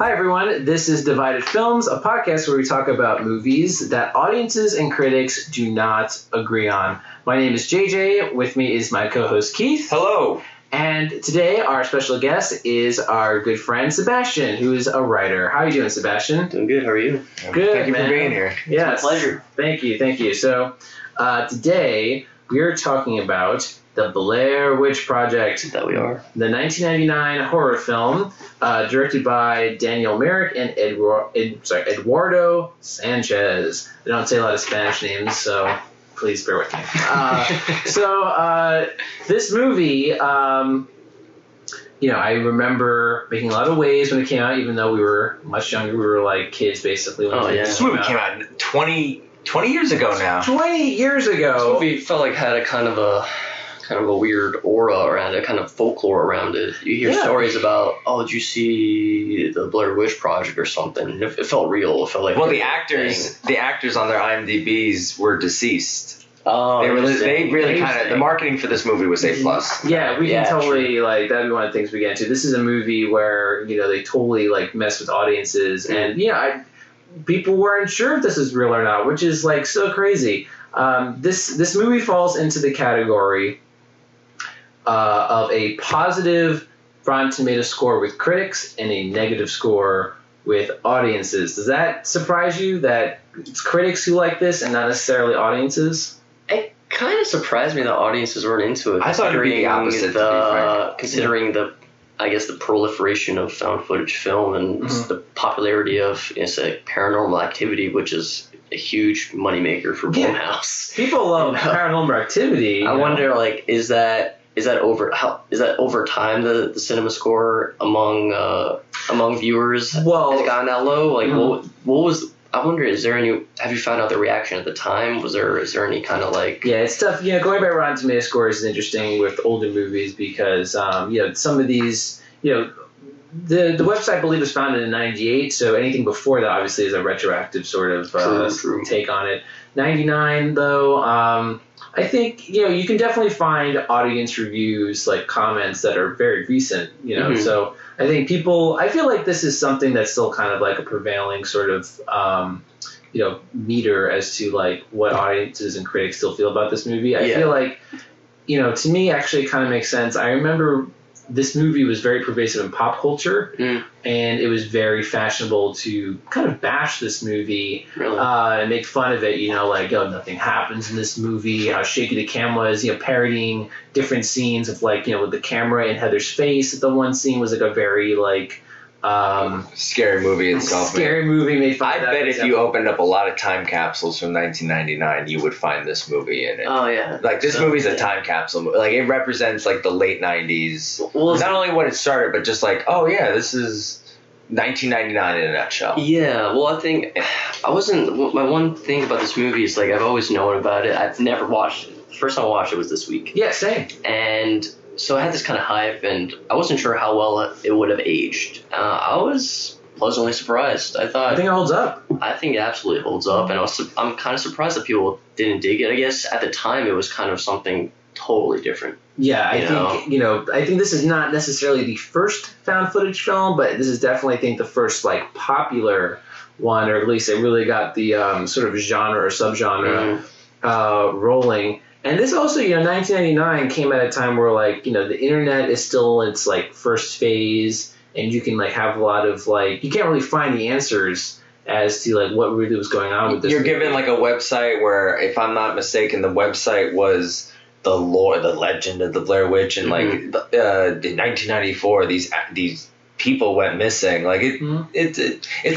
Hi, everyone. This is Divided Films, a podcast where we talk about movies that audiences and critics do not agree on. My name is JJ. With me is my co-host Keith. Hello. And today our special guest is our good friend Sebastian, who is a writer. How are you doing, Sebastian? Doing good. How are you? Good, Thank you man. for being here. Yes. It's my pleasure. Thank you. So today we are talking about the Blair Witch Project. That we are. The 1999 horror film directed by Daniel Merrick and Eduardo Sanchez. They don't say a lot of Spanish names, so please bear with me. This movie, I remember making a lot of waves when it came out, even though we were much younger. We were like kids, basically. When This movie came out 20 years ago now. 20 years ago. This movie felt like had a kind of a weird aura around it, kind of folklore around it. You hear stories about, did you see the Blair Witch Project or something? It felt real. It felt like the actors on their IMDb's were deceased. Oh, they really kind of, the marketing for this movie was A+. Yeah, we can totally, that'd be one of the things we get into. This is a movie where, they totally, mess with audiences. And, people weren't sure if this is real or not, which is, so crazy. This movie falls into the category of a positive Rotten Tomatoes score with critics and a negative score with audiences. Does that surprise you that it's critics who like this and not necessarily audiences? It kind of surprised me that audiences weren't into it. I thought it would be the opposite, to be frank. Considering the proliferation of found footage film and the popularity of Paranormal Activity, which is a huge moneymaker for Blumhouse. People love Paranormal Activity. I wonder, is that over time the cinema score among viewers has gotten that low? What was? I wonder, have you found out the reaction at the time? Is there any kind of Yeah, it's tough. Going by Rotten Tomatoes scores is interesting with older movies because some of these the website I believe was founded in '98, so anything before that obviously is a retroactive sort of True. take on it. '99 though, I think you can definitely find audience reviews comments that are very recent. So I think I feel like this is something that's still kind of a prevailing sort of meter as to what audiences and critics still feel about this movie. I feel like to me actually it kind of makes sense. I remember this movie was very pervasive in pop culture, and it was very fashionable to kind of bash this movie and make fun of it. Nothing happens in this movie, how shaky the camera is, parodying different scenes of with the camera in Heather's face. The one scene was a very scary movie itself. Scary movie made fun of that. I bet if you opened up a lot of time capsules from 1999, you would find this movie in it. Oh, yeah. This movie's a time capsule. It represents, the late 90s. Well, not only when it started, but just this is 1999 in a nutshell. Yeah, well, I think my one thing about this movie is, I've always known about it. I've never watched it. The first time I watched it was this week. Yeah, same. And so I had this kind of hype, and I wasn't sure how well it would have aged. I was pleasantly surprised. I think it holds up. I think it absolutely holds up, and I'm kind of surprised that people didn't dig it. I guess at the time it was kind of something totally different. Yeah, I think this is not necessarily the first found footage film, but this is definitely, I think, the first popular one, or at least it really got the sort of genre or subgenre rolling. And this also, 1999 came at a time where, the internet is still in its, first phase, and you can, have a lot of, you can't really find the answers as to, what really was going on with this. You're given, a website where, if I'm not mistaken, the website was the lore, the legend of the Blair Witch, and, in 1994, these people went missing. It's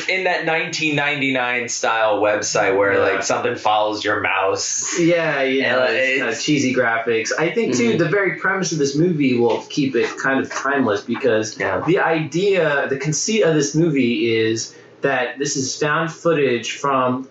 in that 1999 style website where something follows your mouse. Yeah, it's cheesy graphics. I think too the very premise of this movie will keep it kind of timeless because the conceit of this movie is that this is found footage from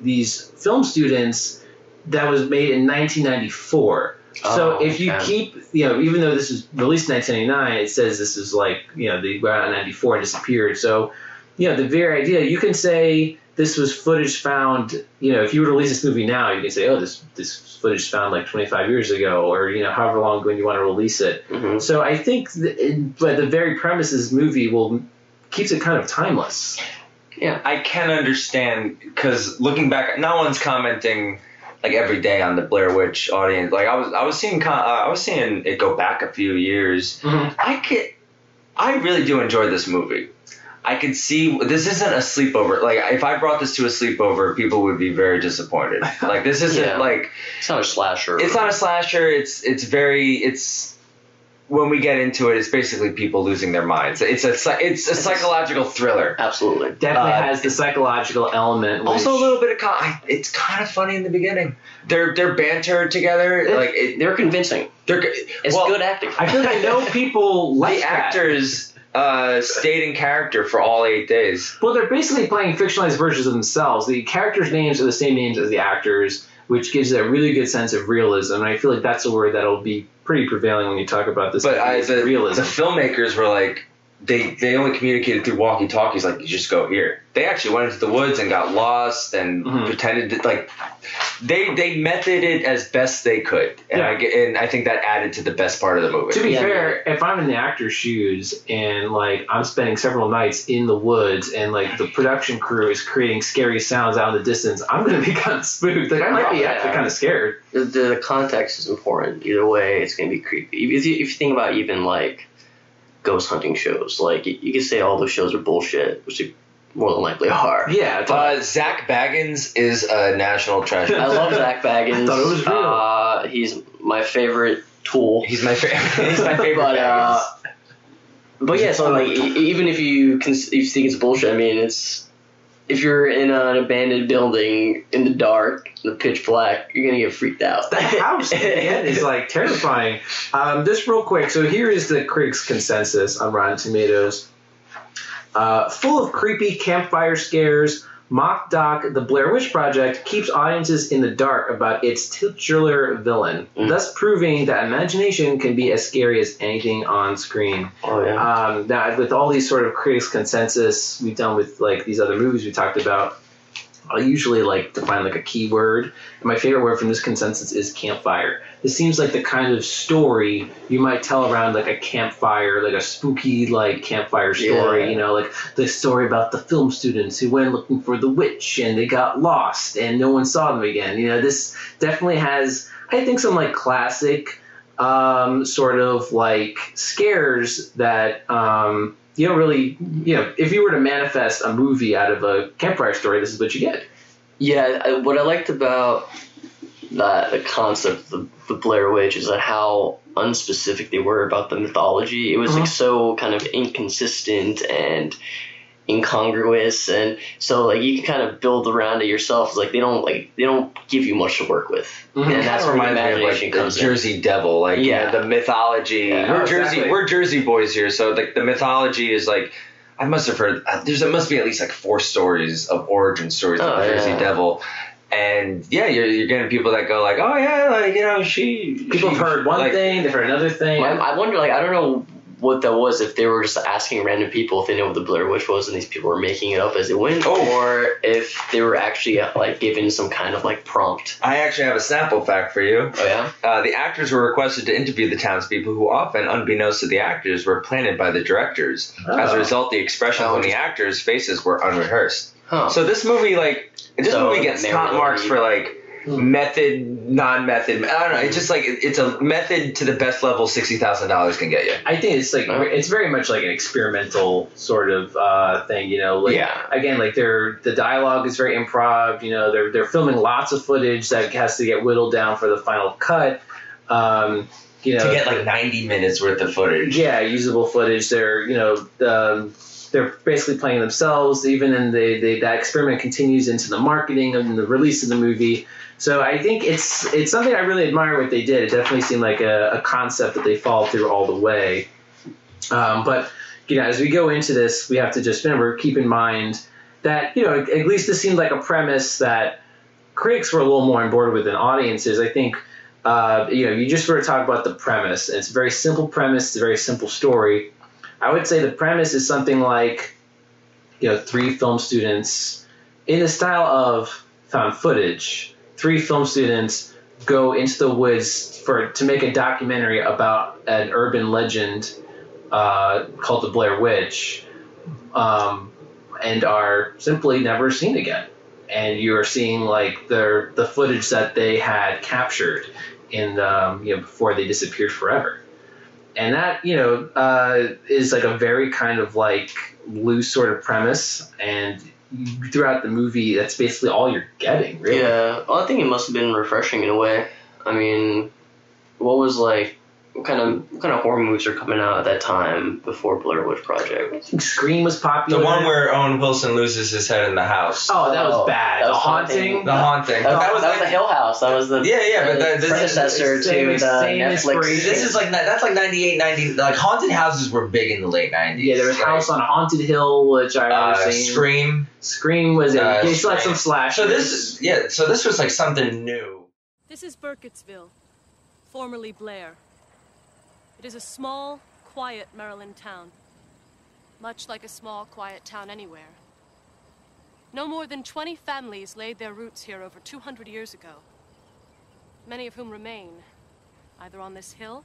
these film students that was made in 1994. So if you keep, even though this was released in 1999, it says this is they went out in 94 and disappeared. So, the very idea, you can say this was footage found, if you were to release this movie now, you can say, this footage found 25 years ago or, however long when you want to release it. So I think but the very premise of this movie will keeps it kind of timeless. Yeah, I can understand, because looking back, no one's commenting like every day on the Blair Witch audience. Like I was seeing it go back a few years. Mm-hmm. I really do enjoy this movie. I could see this isn't a sleepover. Like if I brought this to a sleepover, people would be very disappointed. Like this isn't like it's not a slasher. It's not a slasher. It's when we get into it, it's basically people losing their minds. It's a psychological thriller. Absolutely, definitely has the psychological element. Also, a little bit of it's kind of funny in the beginning. Their banter together, they're convincing. It's good acting. I feel like I know people like the actors stayed in character for all 8 days. Well, they're basically playing fictionalized versions of themselves. The characters' names are the same names as the actors, which gives it a really good sense of realism. And I feel like that's a word that'll be pretty prevailing when you talk about this. But realism. The filmmakers were like, they only communicated through walkie-talkies, like, you just go here. They actually went into the woods and got lost and pretended to, like, they methoded it as best they could. And, and I think that added to the best part of the movie. To be fair, if I'm in the actor's shoes and, like, I'm spending several nights in the woods and, like, the production crew is creating scary sounds out in the distance, I'm going to be kind of spooked. Like, I might be actually kind of scared. The context is important. Either way, it's going to be creepy. If you think about even, like, ghost hunting shows, like, you could say all those shows are bullshit, which they more than likely are. Yeah. Zach Baggins is a national treasure. I love Zach Baggins. I thought it was real. He's my favorite tool. He's my favorite. But yeah, so like even if you think it's bullshit, I mean, it's if you're in an abandoned building in the dark, in the pitch black, you're gonna get freaked out. That house at the end is like terrifying. Just real quick, so here is the critics' consensus on Rotten Tomatoes. Full of creepy campfire scares, Mock Doc, The Blair Witch Project, keeps audiences in the dark about its titular villain, thus proving that imagination can be as scary as anything on screen. Oh, yeah. Now, with all these sort of critics' consensus we've done with like these other movies we talked about, I'll usually like define like a keyword. And my favorite word from this consensus is campfire. This seems like the kind of story you might tell around like a campfire, like a spooky like campfire story, you know, like the story about the film students who went looking for the witch and they got lost and no one saw them again. You know, this definitely has, I think, some like classic sort of like scares that you don't really, you know, if you were to manifest a movie out of a campfire story, this is what you get. Yeah, what I liked about the concept of the Blair Witch is that how unspecific they were about the mythology. It was like so kind of inconsistent and incongruous, and so like you can kind of build around it yourself. It's like they don't give you much to work with, and that's where the imagination comes in. Jersey Devil, like you know, the mythology. Yeah, we're Jersey boys here, so like the mythology is like I must have heard. There must be at least like 4 stories of origin stories of the Jersey Devil. And yeah, you're getting people that go like, oh yeah, like you know, people have heard one thing, they've heard another thing. I wonder, like, I don't know what that was, if they were just asking random people if they know what the Blair Witch was and these people were making it up as they went, or if they were actually like given some kind of like prompt. I actually have a sample fact for you. Oh yeah? The actors were requested to interview the townspeople, who often, unbeknownst to the actors, were planted by the directors. As a result, the expressions on the actors' faces were unrehearsed. So this movie, like, movie gets top marks for like method, non-method. I don't know. It's just like it's a method to the best level $60,000 can get you. I think it's like it's very much like an experimental sort of thing. You know, like again, like the dialogue is very improv. You know, they're filming lots of footage that has to get whittled down for the final cut. You know, to get like 90 minutes worth of footage. Yeah, usable footage. They're basically playing themselves, even in that experiment continues into the marketing and the release of the movie. So I think it's something I really admire what they did. It definitely seemed like a concept that they followed through all the way. But you know, as we go into this, we have to just remember, keep in mind that, you know, at least this seemed like a premise that critics were a little more on board with than audiences. I think, you know, you just sort of talk about the premise. And it's a very simple premise. It's a very simple story. I would say the premise is something like, you know, 3 film students in the style of found footage. 3 film students go into the woods to make a documentary about an urban legend called the Blair Witch. and are simply never seen again. And you're seeing like the footage that they had captured in before they disappeared forever. And that is like a very kind of like loose sort of premise, and throughout the movie that's basically all you're getting, really. Yeah, well, I think it must have been refreshing in a way. I mean, what kind of horror movies are coming out at that time before Blair Witch Project? I think Scream was popular. The one where Owen Wilson loses his head in the house. Oh, that was bad. That was The Haunting. The Haunting. That was the Hill House. That was the but predecessor to the Netflix. This is like that's like 98, 90. Like haunted houses were big in the late 90s. Yeah, there was House on Haunted Hill, which I remember seeing. Scream was it? They still had some slashers. So this was like something new. This is Burkittsville, formerly Blair. It is a small, quiet Maryland town, much like a small, quiet town anywhere. No more than 20 families laid their roots here over 200 years ago, many of whom remain, either on this hill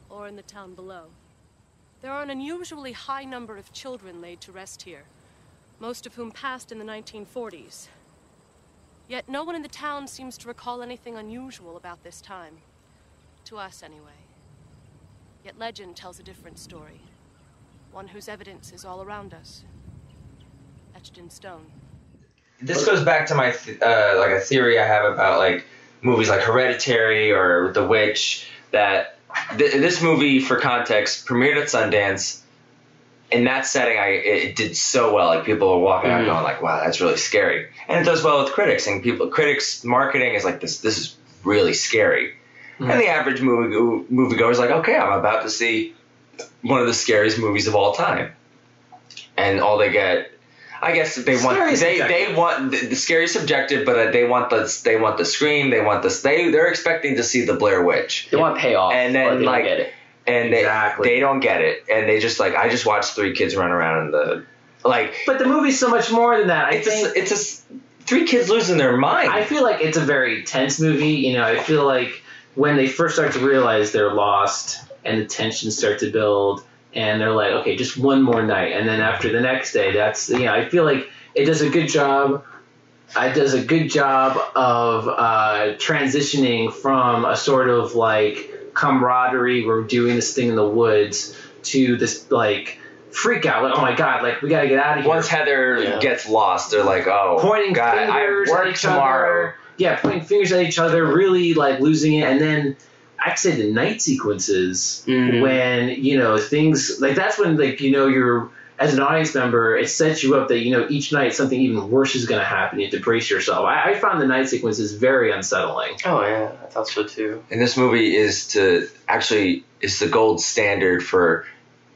or in the town below. There are an unusually high number of children laid to rest here, most of whom passed in the 1940s. Yet no one in the town seems to recall anything unusual about this time, to us anyway. Yet legend tells a different story, one whose evidence is all around us, etched in stone. This goes back to my like a theory I have about like movies like Hereditary or The Witch, that this movie, for context, premiered at Sundance. In that setting, it did so well. Like people were walking out going like, "Wow, that's really scary," and it does well with critics. And critics marketing is like this is really scary. And the average moviegoer is like, okay, I'm about to see one of the scariest movies of all time. And all they get, I guess they want the scary subjective, but they want the Scream, they're expecting to see the Blair Witch. They want payoff, and then they like don't get it. And they don't get it, and they just like, I just watched 3 kids run around in the like. But the movie's so much more than that. It's 3 kids losing their mind. I feel like it's a very tense movie. I feel like when they first start to realize they're lost and the tensions start to build and they're like, okay, just one more night. And then after the next day, that's, I feel like it does a good job. It does a good job of transitioning from a sort of like camaraderie, we're doing this thing in the woods, to this like freak out. Like, oh my God, like we got to get out of here. Once Heather gets lost, they're like, oh, pointing God, fingers I work at each tomorrow. other. Yeah, pointing fingers at each other, really like losing it. And then I'd say the night sequences when, things like that's when like, you're as an audience member, it sets you up that, each night something even worse is going to happen. You have to brace yourself. I found the night sequences very unsettling. Oh, yeah, I thought so too. And this movie is the gold standard for,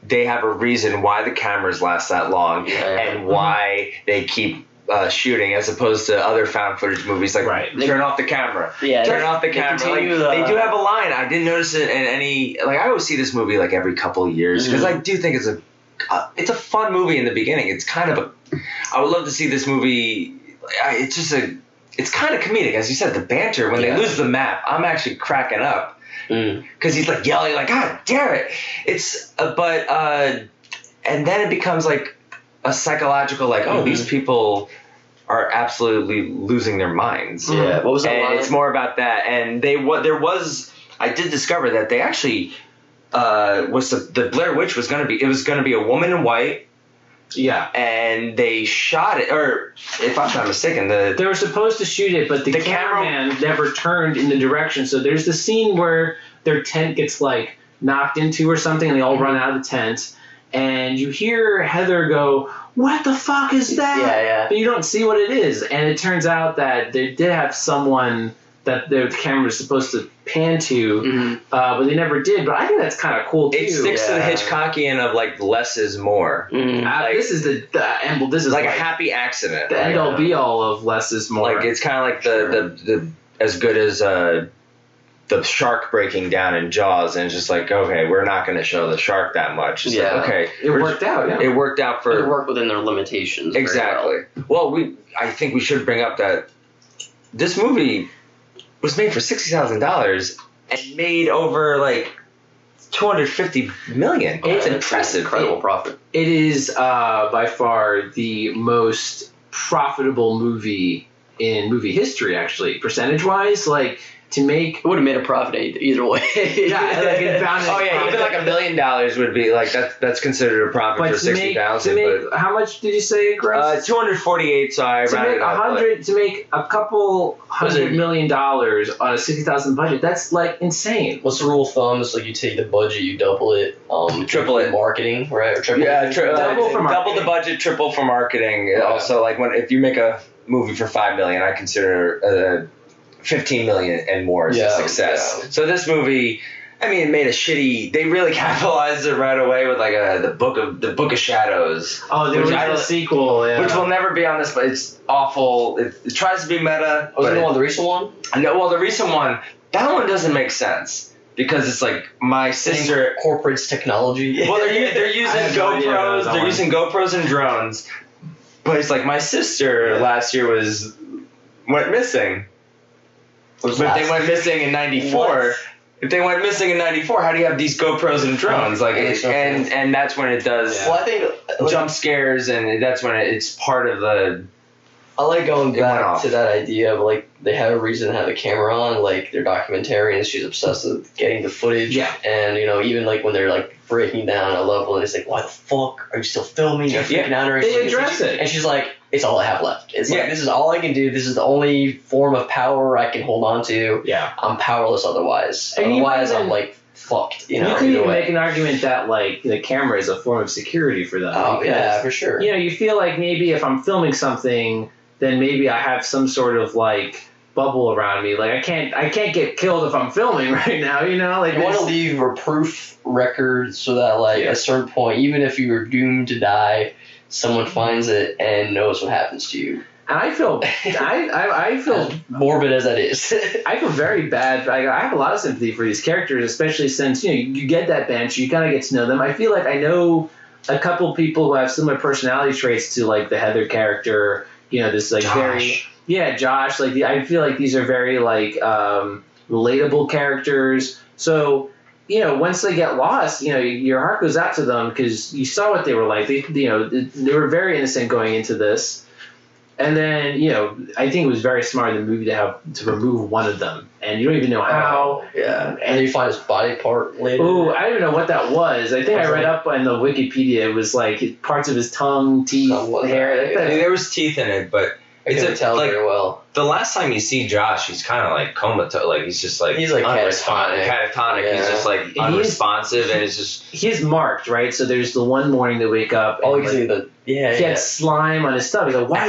they have a reason why the cameras last that long and why they keep shooting, as opposed to other found footage movies like turn off the camera. Turn off the camera. They do have a line. I didn't notice it in any. Like I always see this movie like every couple of years because I do think it's a fun movie in the beginning. It's kind of I would love to see this movie. It's kind of comedic, as you said. The banter when they lose the map, I'm actually cracking up because he's like yelling like, God damn it! And then it becomes like a psychological, like, these people are absolutely losing their minds. Yeah, what was that line? It's more about that. And I did discover that they actually the Blair Witch was going to be a woman in white. Yeah. And they shot it, or if I'm not mistaken, they were supposed to shoot it, but the cameraman never turned in the direction. So there's the scene where their tent gets like knocked into or something, and they all run out of the tent. And you hear Heather go, "What the fuck is that?" Yeah. But you don't see what it is. And it turns out that they did have someone that the camera was supposed to pan to, but they never did. But I think that's kind of cool, too. It sticks to the Hitchcockian of, like, less is more. This is this is like a happy accident. The end-all, be-all of less is more. Like, it's kind of like the as good as the shark breaking down in Jaws, and it's just like, okay, we're not going to show the shark that much. It's like, okay. It worked out, yeah. It worked out for... It worked within their limitations. Exactly. Well, I think we should bring up that this movie was made for $60,000 and made over, like, 250 million. It's impressive. Incredible profit. It is by far the most profitable movie in movie history, actually, percentage-wise. Like, to make... It would have made a profit either way. Yeah, like it found even like $1 million would be like that's considered a profit for 60,000. How much did you say it grossed? 248. So I rounded up. To make a couple $100 million on a 60,000 budget, that's like insane. What's the rule of thumb? It's like you take the budget, you double it, triple it, marketing, right? Or triple double the budget, triple for marketing. Yeah. Also, like if you make a movie for $5 million, I consider 15 million and more is a success. Yeah. So this movie, I mean, it made a shitty. They really capitalized it right away with like the Book of Shadows. Oh, the original sequel, which will never be on this, but it's awful. It tries to be meta. Was it the recent one? No, well, the recent one, that one doesn't make sense. Because it's like my sister incorporates technology. Well, they're using GoPros. They're using GoPros and drones. But it's like my sister last year went missing. But if they went missing in '94, how do you have these GoPros and drones? Like, and that's when it does. Well, I think jump scares, and that's when it's part of the. I like going back to that idea of like they have a reason to have the camera on, like they're documentarians. She's obsessed with getting the footage, and even like when they're like breaking down a level, and it's like, why the fuck are you still filming? They're freaking out, or they address it, and she's like, it's all I have left. It's like, this is all I can do. This is the only form of power I can hold on to. Yeah, I'm powerless otherwise. And otherwise, I'm like fucked. You can even make an argument that like the camera is a form of security for them. Oh yeah, for sure. You feel like maybe if I'm filming something, then maybe I have some sort of like bubble around me. Like I can't get killed if I'm filming right now. Like you want to leave a proof record so that like at a certain point, even if you were doomed to die, someone finds it and knows what happens to you. And I feel as morbid as that is. I feel very bad. I have a lot of sympathy for these characters, especially since you get that bench, you kind of get to know them. I feel like I know a couple people who have similar personality traits to like the Heather character. This like Josh. Josh. Like I feel like these are very like relatable characters. So once they get lost, your heart goes out to them because you saw what they were like. They were very innocent going into this. And then, I think it was very smart in the movie to remove one of them. And you don't even know how. Yeah. And you find his body part later. Oh, I don't even know what that was. I think I read up on the Wikipedia. It was like parts of his tongue, teeth, hair. There was teeth in it, but I couldn't tell very well. The last time you see Josh, he's kind of like comatose. Like he's just like catatonic. Yeah. He's just like unresponsive, and it's just he's marked, right? So there's the one morning they wake up. And he had slime on his stomach. Like, why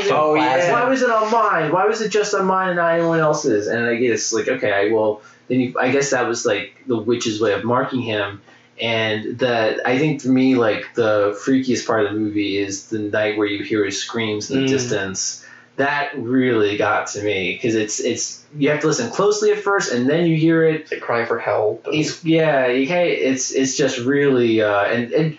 was it on mine? Why was it just on mine and not anyone else's? And I guess like okay, I guess that was like the witch's way of marking him. And I think for me, like the freakiest part of the movie is the night where you hear his screams in the distance. That really got to me because it's you have to listen closely at first and then you hear it. It's like crying for help. It's just really and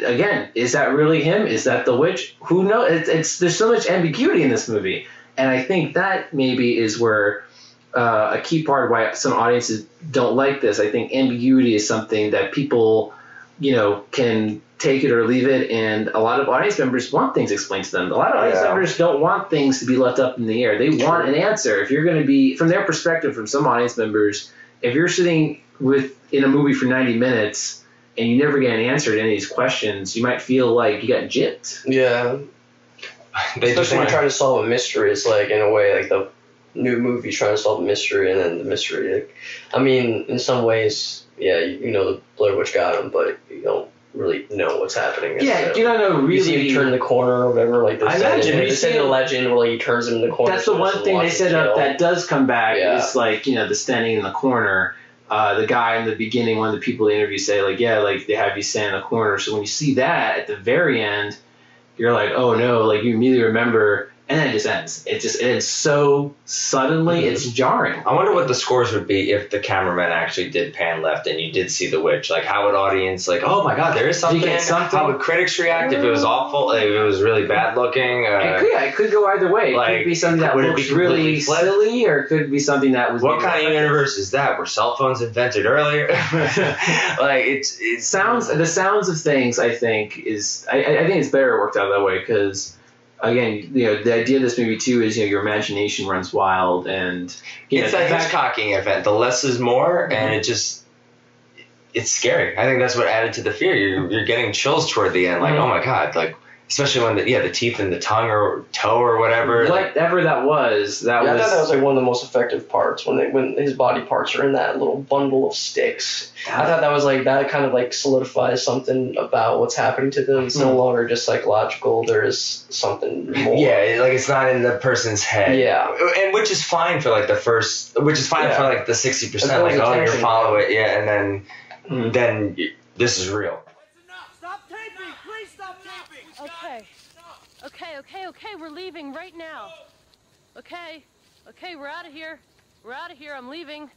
again, is that really him? Is that the witch? Who knows? There's so much ambiguity in this movie, and I think that maybe is where a key part of why some audiences don't like this. I think ambiguity is something that people can take it or leave it, and a lot of audience members want things explained to them. A lot of audience members don't want things to be left up in the air. They want an answer. If you're going to be, from their perspective, from some audience members, if you're sitting in a movie for 90 minutes and you never get an answer to any of these questions, you might feel like you got gypped. Yeah. Especially when you're trying to solve a mystery. It's like, in a way, like the new movie trying to solve a mystery, and then the mystery. Like, I mean, in some ways, the Blair Witch got him, but you don't really know what's happening. Yeah, you don't know really. You see him turn the corner or whatever. Like I imagine they said the legend where like he turns him in the corner. That's the one thing they set up that does come back. Is like the standing in the corner. The guy in the beginning, one of the people they interview say like they have you stand in the corner. So when you see that at the very end, you're like, oh no, like you immediately remember and then it just ends. It ends so suddenly, it's jarring. I wonder what the scores would be if the cameraman actually did pan left and you did see the witch. Like, how would audience, like, oh my god, there is something. How would critics react if it was awful, like, if it was really bad looking? It could go either way. It could be something that looks really silly, or it could be something that was... What kind of universe is that? Were cell phones invented earlier? Like, it sounds... The sounds of things, I think, is... I think it's better it worked out that way, because... Again, the idea of this movie too is your imagination runs wild, and it's that Hitchcocking event. The less is more, and it's scary. I think that's what added to the fear. You're getting chills toward the end, like oh my god, like especially when the teeth and the tongue or toe or whatever. Whatever that was. I thought that was like one of the most effective parts when his body parts are in that little bundle of sticks. I thought that was like that kind of like solidifies something about what's happening to them. It's no longer just psychological. There is something more. Yeah, like it's not in the person's head. Yeah, and which is fine for like the first, which is fine for like the 60%. Like oh, you're following it, yeah, and then this is real. Stop taping! Please stop taping! Okay, we're leaving right now. Okay, we're out of here. I'm leaving.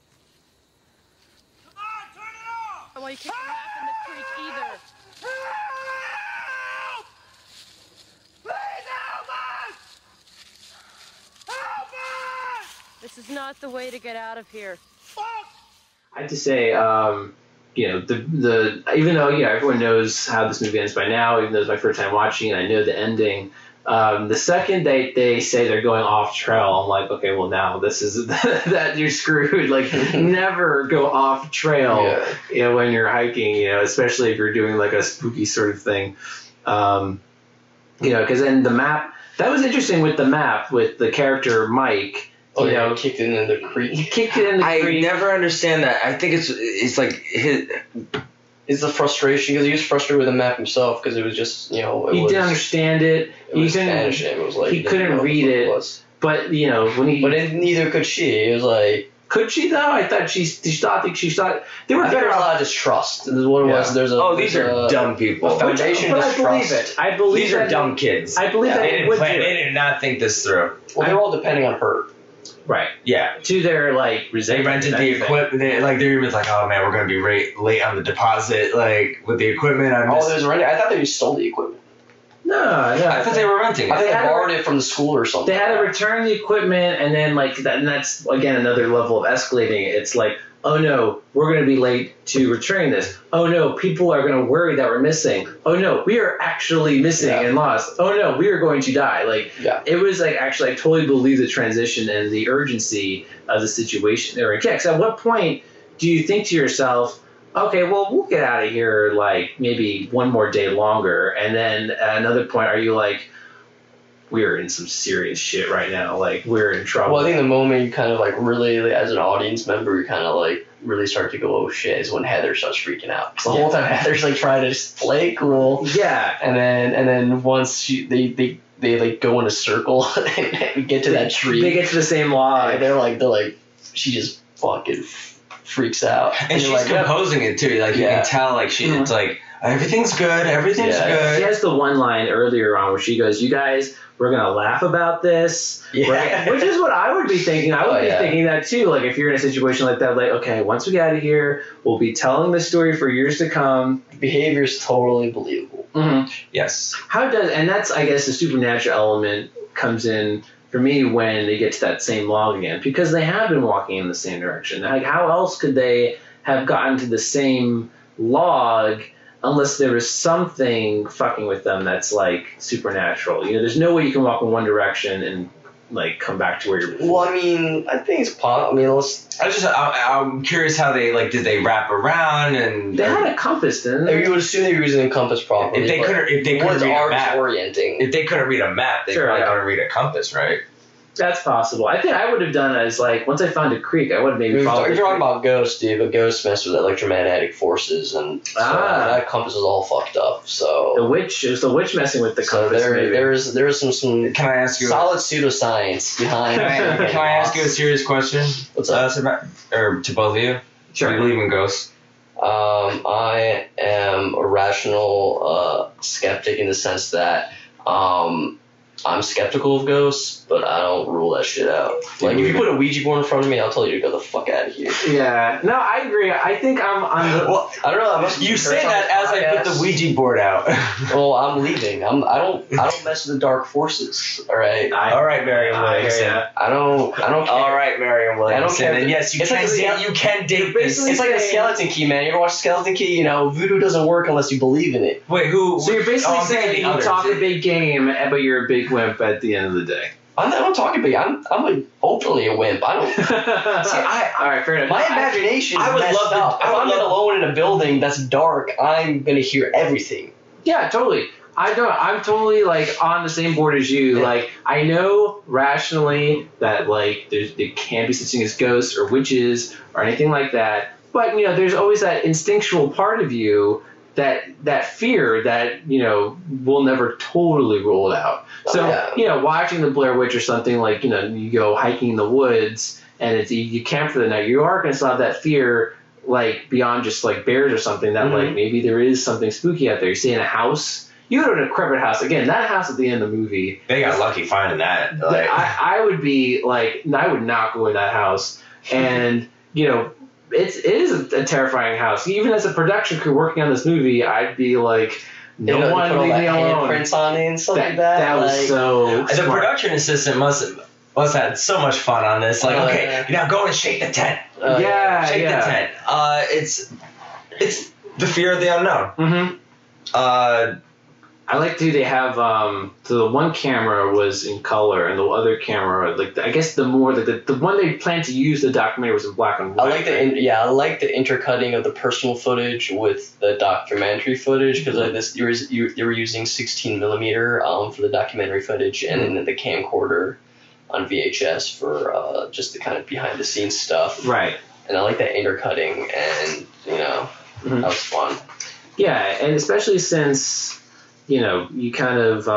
Come on, turn it off! I want you to take a nap in the creek either. Help! Please help us! Help us! This is not the way to get out of here. Fuck! I have to say, the even though everyone knows how this movie ends by now, even though it's my first time watching and I know the ending, the second they say they're going off trail, I'm like, okay, well now this is that you're screwed. Like never go off trail, when you're hiking, especially if you're doing like a spooky sort of thing, because then the map. That was interesting with the map with the character Mike. Kicked it in the creek. I never understand that. I think it's like his. It's the frustration because he was frustrated with the map himself because it was just he didn't understand it. He couldn't. It was like he couldn't read it. But when he. But neither could she. It was like. Could she though? I thought she thought they were better. A lot of distrust. This is what it was. These are dumb people. A foundation of distrust. I believe these are dumb kids. I believe that they did not think this through. Well, they're all depending on her. Right. Yeah. To their they rented the equipment. They were like, oh man, we're gonna be late on the deposit, like with the equipment. They was renting. I thought they just stole the equipment. No. I thought they were renting it. I think they borrowed it from the school or something. They had to return the equipment, and then and that's again another level of escalating it. It's like, oh no, we're going to be late to returning this. Oh no, people are going to worry that we're missing. Oh no, we are actually missing and lost. Oh no, we are going to die. It was like actually I totally believe the transition and the urgency of the situation they were in. Because at what point do you think to yourself, okay, well, we'll get out of here like maybe one more day longer, and then at another point are you like, we're in some serious shit right now, like we're in trouble. Well, I think the moment you kind of like really, as an audience member, you kind of like really start to go, oh shit, is when Heather starts freaking out. The whole time Heather's like trying to just play cool. Yeah. And then once they like go in a circle and get to that tree. They get to the same log. They're like, she just fucking freaks out. And she's like, composing it too. Like you can tell, like it's like everything's good. Everything's good. She has the one line earlier on where she goes, "You guys, we're gonna laugh about this," which is what I would be thinking. I would be thinking that too. Like if you're in a situation like that, like okay, once we get out of here, we'll be telling the story for years to come. Behavior is totally believable. Mm-hmm. Yes. And that's I guess the supernatural element comes in for me when they get to that same log again, because they have been walking in the same direction. Like how else could they have gotten to the same log? Unless there was something fucking with them that's like supernatural. There's no way you can walk in one direction and like come back to where you're before. Well, I mean, I think it's possible. I mean, I'm curious how they did they wrap around and they had a compass, didn't they? You would assume they were using a compass properly. If they couldn't read a map, orienting. If they couldn't read a map, they probably couldn't read a compass, right? That's possible. I think I would have done it as like once I found a creek, I would have maybe followed. You're talking about ghosts, dude, but ghosts mess with electromagnetic forces, and so that compass is all fucked up. So it was the witch messing with the compass. There's some can I ask you solid pseudoscience behind. Can I ask you a serious question? What's up? Or to both of you? Sure. Do you believe in ghosts? I am a rational skeptic in the sense that I'm skeptical of ghosts, but I don't rule that shit out. Like, if you put a Ouija board in front of me, I'll tell you to go the fuck out of here. Yeah. No, I agree. I think I'm on the... Well, I don't know. You say that as I put the Ouija board out. Well, I'm leaving. I don't mess with the dark forces. All right. All right, Marion Williamson. I don't care. All right, Marion Williamson. I don't care. And yes, you can date this. It's like a skeleton key, man. You ever watch Skeleton Key? You know, voodoo doesn't work unless you believe in it. Wait, who? So you're basically saying you others. talk a big game, but you're a big wimp at the end of the day. I'm not talking big. I'm openly a wimp. I don't. All right, fair enough. My imagination is I would messed love to- up. If I would I'm alone in a building that's dark, I'm gonna hear everything. Yeah, totally. I'm totally like on the same board as you. Yeah. Like, I know rationally that like there can't be such thing as ghosts or witches or anything like that. But you know, there's always that instinctual part of you that fear that, you know, will never totally rule it out. So, you know, watching the Blair Witch or something, like, you know, you go hiking in the woods and you camp for the night, you are going to still have that fear, like, beyond just, like, bears or something, that, like, maybe there is something spooky out there. You stay in a house. You go to a decrepit house. Again, that house at the end of the movie. They got lucky finding that. Like. I would be, like, I would not go in that house. And, you know, it is a terrifying house. Even as a production crew working on this movie, I'd be like, no one leave me alone. Handprints on it and stuff like that. That was so The smart. production assistant must have had so much fun on this. Like, okay, now go and shake the tent. Shake the tent. It's the fear of the unknown. Mm-hmm. I like to. They have so the one camera was in color and the other camera, like I guess the more the one they planned to use the documentary was in black and white. I like the intercutting of the personal footage with the documentary footage, because you were using 16mm for the documentary footage, and then the camcorder on VHS for just the kind of behind the scenes stuff. Right. And I like that intercutting, and you know, that was fun. Yeah, and especially since, you know, you kind of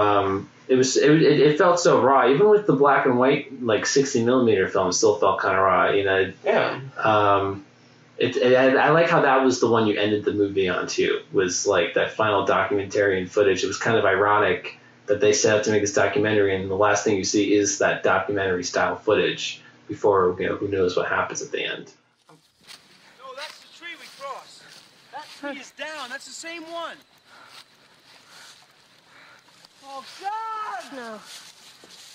it felt so raw. Even with the black and white, like 60mm film, it still felt kind of raw. You know. Yeah. I like how that was the one you ended the movie on too. Was like that final documentary and footage. It was kind of ironic that they set out to make this documentary, and the last thing you see is that documentary style footage before, you know, who knows what happens at the end. No, that's the tree we crossed. That tree is down. That's the same one. Oh, God! No.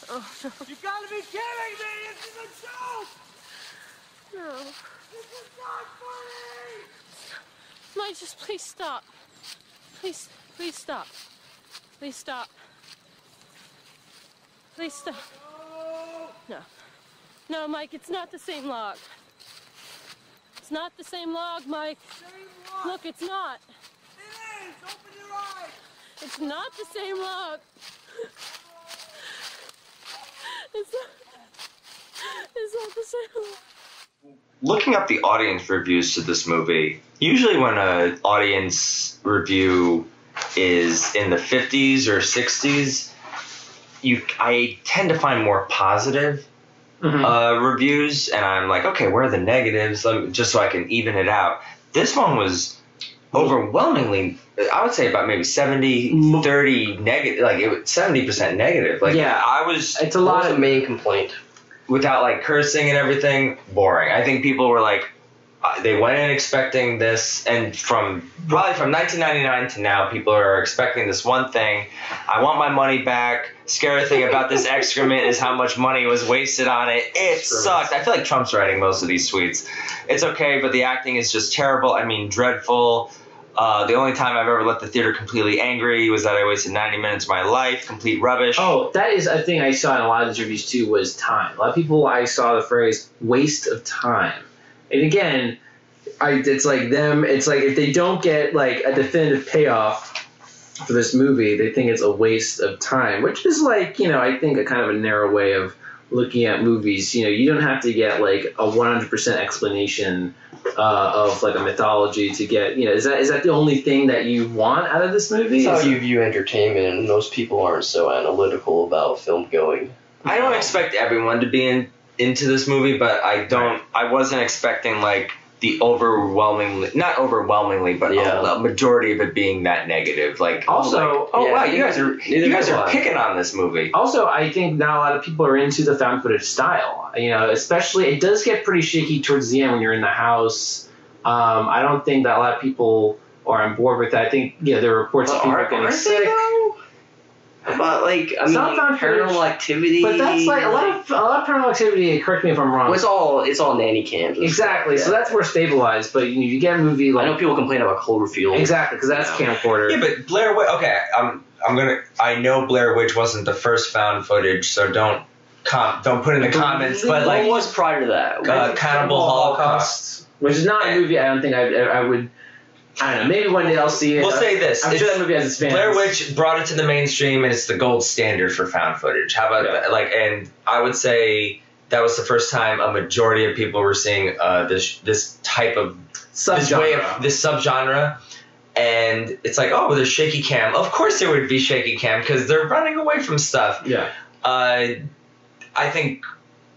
Oh, no. You gotta be kidding me! This is a joke! No. This is not funny! Mike, just please stop. Please stop. Please stop. Please stop. No. No, Mike, it's not the same log. It's not the same log, Mike. Same one. Look, it's not. It is! Open your eyes! It's not the same log. It's not the same log. Looking up the audience reviews to this movie, usually when an audience review is in the 50s or 60s, I tend to find more positive reviews, and I'm like, okay, where are the negatives? Just so I can even it out. This one was overwhelmingly, I would say about maybe 70-30 negative, like 70% negative. Like, yeah, it's a lot of the main complaint. Without like cursing and everything, boring. I think people were like, they went in expecting this, and probably from 1999 to now, people are expecting this one thing. I want my money back. Scary thing about this excrement is how much money was wasted on it. It sucked. I feel like Trump's writing most of these tweets. It's okay, but the acting is just terrible. I mean, dreadful. The only time I've ever left the theater completely angry was that I wasted 90 minutes of my life. Complete rubbish. Oh, that is a thing I saw in a lot of these reviews too, was time. A lot of people, I saw the phrase waste of time. And again, it's like if they don't get like a definitive payoff for this movie, they think it's a waste of time, which is like, you know, I think a kind of a narrow way of looking at movies. You know, you don't have to get like a 100% explanation of like a mythology to get, you know, is that the only thing that you want out of this movie? That's how you view entertainment, and most people aren't so analytical about film going. I don't expect everyone to be into this movie, but I wasn't expecting like the not overwhelmingly, but a majority of it being that negative. Like, also, wow, you guys are picking on this movie. Also, I think not a lot of people are into the found footage style. Especially it does get pretty shaky towards the end when you're in the house. I don't think that a lot of people are on board with that. I think there are reports of people getting sick. But Paranormal Activity. But that's like a lot of Paranormal Activity. Correct me if I'm wrong. Well, it's all nanny cams. Exactly. So that's more stabilized. But you get a movie like I know people complain about Cloverfield. Exactly, because that's camcorder. Yeah, but Blair Witch. Okay, I know Blair Witch wasn't the first found footage, so don't put in the comments. But like, what was prior to that? Cannibal Holocaust, which is not a movie. I don't think I would. I don't know. Maybe one day I'll see it. We'll say this. I'm sure that movie has its fans. Blair Witch brought it to the mainstream, and it's the gold standard for found footage. How about that? Like, and I would say that was the first time a majority of people were seeing this type of this subgenre. And it's like, oh, there's shaky cam. Of course there would be shaky cam because they're running away from stuff. Yeah. I think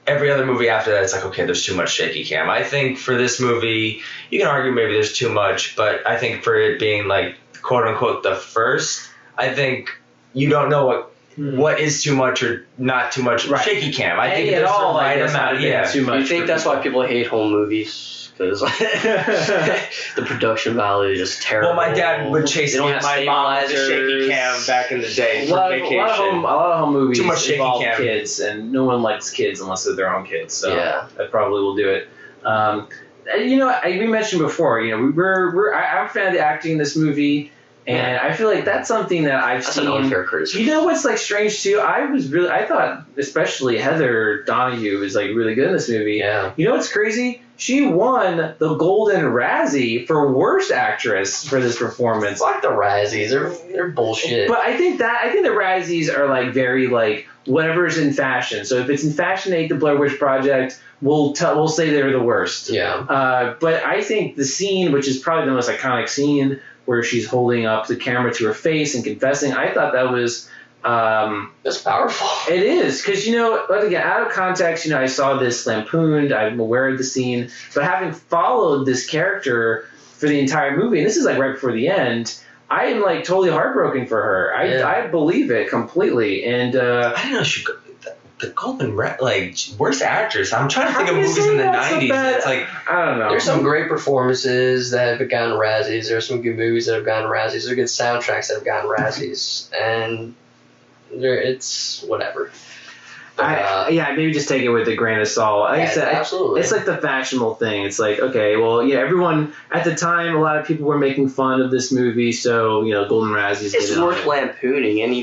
every other movie after that, it's like, okay, there's too much shaky cam. I think for this movie, you can argue maybe there's too much, but I think for it being like, quote unquote, the first, I think you don't know what is too much or not too much shaky cam. I think there's the right amount. Too much. You think that's why people hate home movies? Because the production value is just terrible. Well, my dad would chase me with my mom with the shaky cam back in the day for vacation. A lot of home movies too much involve shaky cam. Kids, and no one likes kids unless they're their own kids. So that probably will do it. We mentioned before, I'm a fan of the acting in this movie. And I feel like that's something that I've seen. That's an unfair criticism. You know what's like strange too? I thought especially Heather Donahue is like really good in this movie. Yeah. You know what's crazy? She won the Golden Razzie for Worst Actress for this performance. Fuck the Razzies, they're bullshit. But I think the Razzies are like very like whatever's in fashion. So if it's in fashion, the Blair Witch Project, we'll say they're the worst. Yeah. But I think the scene, which is probably the most iconic scene, where she's holding up the camera to her face and confessing, I thought that was... that's powerful. It is, because, again, out of context, I saw this lampooned, I'm aware of the scene, but having followed this character for the entire movie, and this is, like, right before the end, I am, like, totally heartbroken for her. I believe it completely, and... I didn't know she... The Golden worst actress. I'm trying to think of movies in the 90s. It's like, I don't know. There's some great performances that have gotten Razzies. There's some good movies that have gotten Razzies. There's good soundtracks that have gotten Razzies. And it's whatever. Maybe just take it with a grain of salt. Like I said, absolutely. It's like the fashionable thing. It's like, okay, well, everyone at the time, a lot of people were making fun of this movie, so Golden Razzies. It's worth lampooning. Any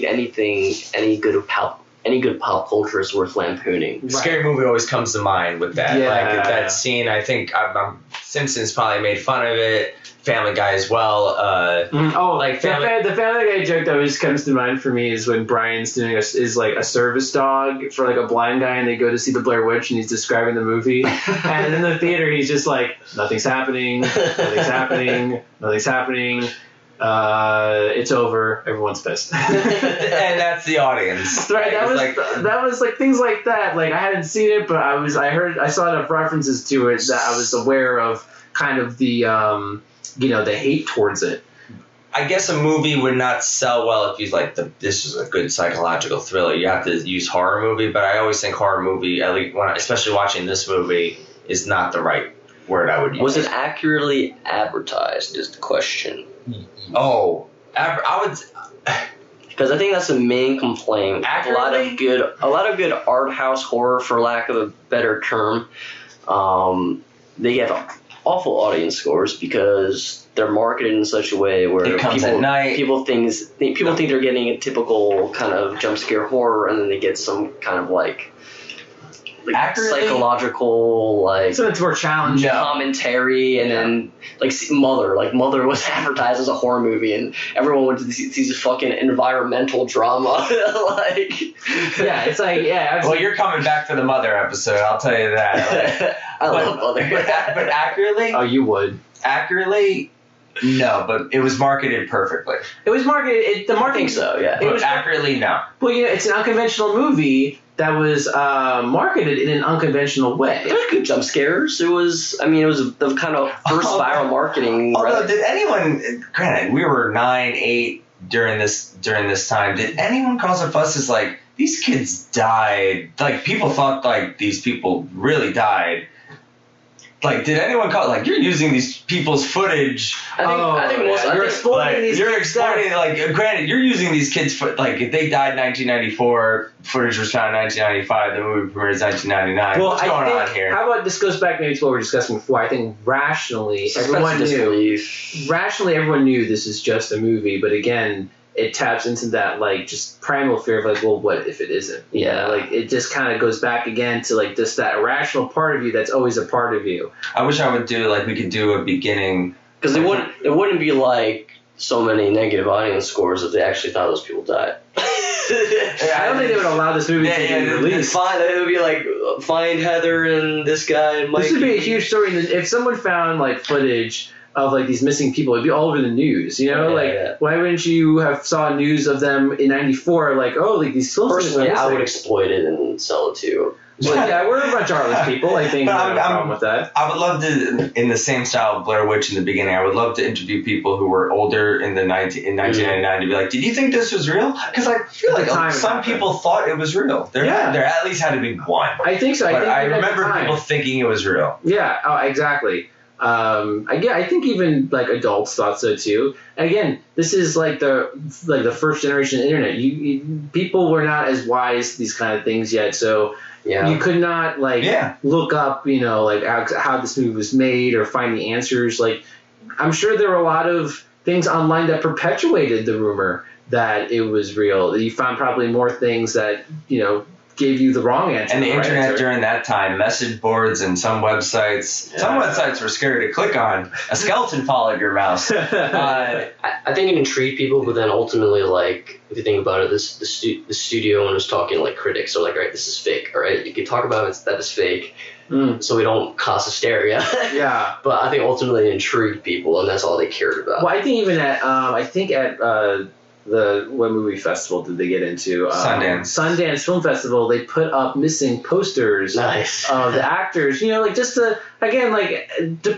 good pop culture is worth lampooning. Right. Scary Movie always comes to mind with that. Like that scene, I think Simpsons probably made fun of it. Family Guy as well. The Family Guy joke that always comes to mind for me is when Brian's doing is like a service dog for like a blind guy, and they go to see the Blair Witch, and he's describing the movie, and in the theater he's just like, nothing's happening, nothing's happening. It's over. Everyone's pissed, and that's the audience. Right. That was like things like that. Like I hadn't seen it, but I saw enough references to it that I was aware of kind of the the hate towards it. I guess a movie would not sell well if you this is a good psychological thriller. You have to use horror movie, but I always think horror movie, at least especially watching this movie, is not the right word I would use. Was it accurately advertised? Is the question. Oh, I would, because I think that's the main complaint. Accurately? A lot of good art house horror, for lack of a better term, they get awful audience scores because they're marketed in such a way where it comes at night. People think they're getting a typical kind of jump scare horror, and then they get some kind of like psychological, so it's more challenging commentary, and then Mother was advertised as a horror movie, and everyone went to see this fucking environmental drama. It's like well, you're coming back for the Mother episode, I'll tell you that. I love Mother, but accurately, you would accurately. No, but it was marketed perfectly. It was marketed. The marketing, I think so, yeah. But accurately, no. Well, it's an unconventional movie that was marketed in an unconventional way. There was good jump scares. It was the kind of first viral marketing. Although, did anyone? Granted, we were 9, 8 during this time. Did anyone cause a fuss? As like these kids died? Like people thought like these people really died. Like, did anyone call? Like, you're using these people's footage. I think you're exploiting these. You're exploiting. Like, granted, you're using these kids. Like, if they died in 1994, footage was found in 1995. The movie premiered in 1999. Well, what's going on here? How about this goes back maybe to what we were discussing before? I think rationally, everyone knew this is just a movie. But again, it taps into that like just primal fear of like, well, what if it isn't? Yeah. Like it just kind of goes back again to like just that irrational part of you that's always a part of you. I wish I would do like we could do a beginning because it wouldn't be like so many negative audience scores if they actually thought those people died. I don't think they would allow this movie to be released. It would be like find Heather and this guy and Mike. This would be a huge story. If someone found like footage of like these missing people, it'd be all over the news, you know? Why wouldn't you have saw news of them in '94? Like, oh, like these films. Personally, I would exploit it and sell it to. Yeah, we're a bunch of heartless people. I think I have a problem with that. I would love to, in the same style of Blair Witch in the beginning, I would love to interview people who were older in 1999 to be like, did you think this was real? Because I feel like some people thought it was real. There at least had to be one. I think so. I remember people thinking it was real. Yeah, exactly. I think even like adults thought so too. Again, this is like the first generation of the internet. People were not as wise to these kind of things yet, so you could not look up, like how this movie was made or find the answers. Like, I'm sure there were a lot of things online that perpetuated the rumor that it was real. You found probably more things that gave you the wrong answer. And the internet during that time, message boards and some websites. Yeah. Some websites were scary to click on. A skeleton followed your mouse. I think it intrigued people, but then ultimately, like, if you think about it, the studio when it was talking, like, critics are like, all right, this is fake, all right? You can talk about it, that is fake, so we don't cause hysteria. Yeah. But I think ultimately it intrigued people, and that's all they cared about. Well, I think even at, what movie festival did they get into? Sundance Film Festival. They put up missing posters of the actors. Just to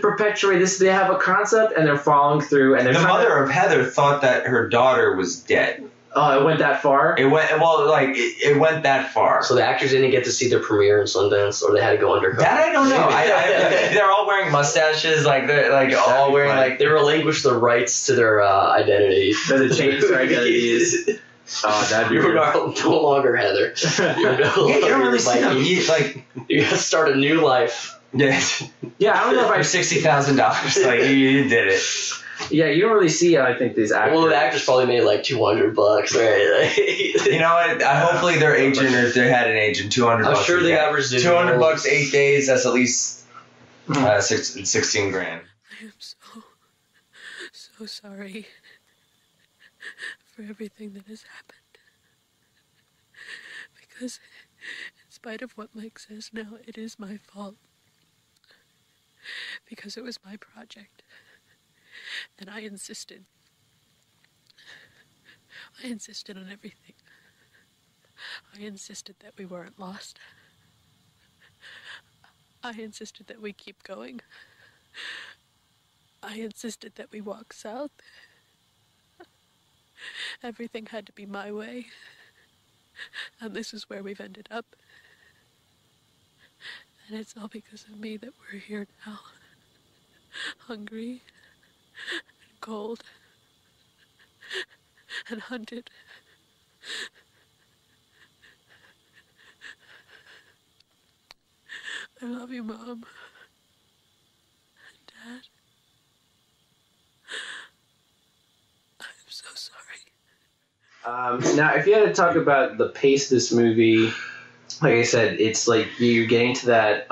perpetuate this. They have a concept and they're following through. And the mother of Heather thought that her daughter was dead. Oh, it went that far? It went that far. So the actors didn't get to see their premiere in Sundance, or they had to go undercover. That I don't know. They're all wearing mustaches, they're all wearing they relinquished the rights to their identity. So they changed their identities. Oh, that'd be You're no longer Heather. You're no longer you don't really see them. You gotta start a new life. Yeah. Yeah, I don't know if $60,000. You did it. Yeah, you don't really see, I think, these actors. Well, the actors probably made like $200, right? You know what? Hopefully their agent, or if they had an agent, $200. I'm sure they got residuals. $200, 8 days. That's at least 16 grand. I am so sorry for everything that has happened. Because, in spite of what Mike says now, it is my fault. Because it was my project. And I insisted. I insisted on everything. I insisted that we weren't lost. I insisted that we keep going. I insisted that we walk south. Everything had to be my way. And this is where we've ended up. And it's all because of me that we're here now. Hungry. And cold. And hunted. I love you, Mom. And Dad. I'm so sorry. Now, if you had to talk about the pace of this movie, like I said, it's like you're getting to that,